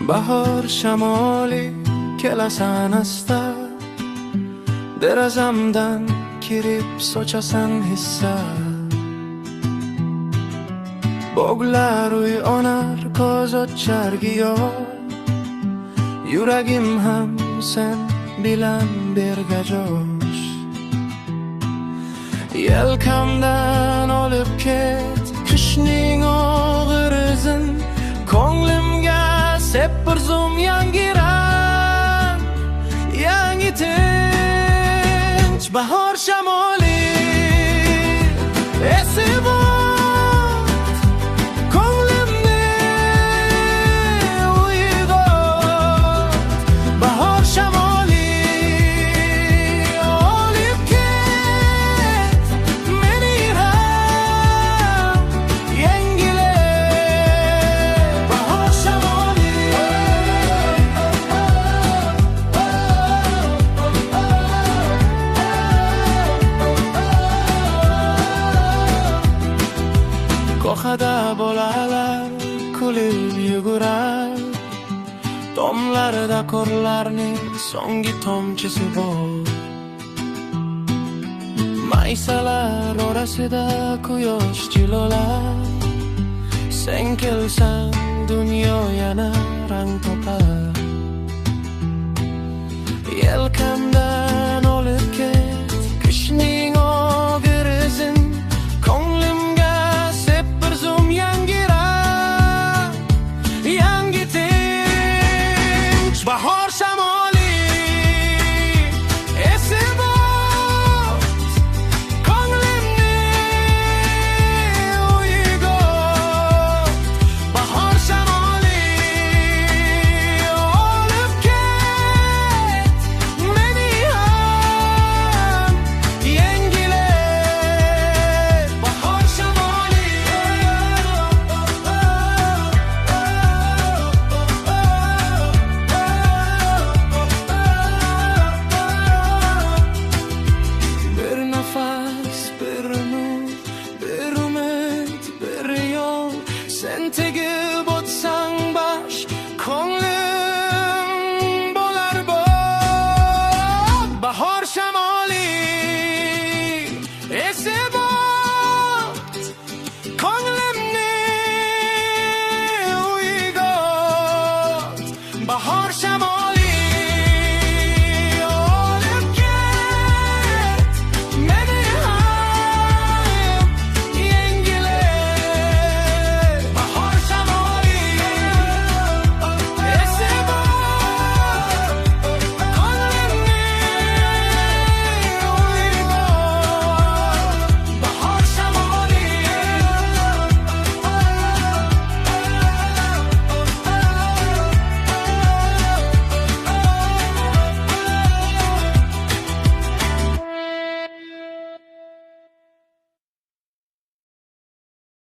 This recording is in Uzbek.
bahor shamoli kelasan asta, derazamdan kirib sochasan hissa. Bog'lar uy onar, ko'z ochar giyoh, yuragim ham sen bilan bergajosh. Yelkamdan olib ket qishning og'ir izin, ko'nglimga sep bir zum yangi rang, yangi tinch bahor shamoli esib ot ko'nglimni uyg'ot. Bahor shamoli olib ket meni ham yangile. Bahor shamoli ko'hada bolalar kulib yugurar, tomlarda ko'rlarning so'nggi tomchisi bor. Maysalar orasida quyosh jilolar, sen kelsan dunyo yana rang topar. Yelkamda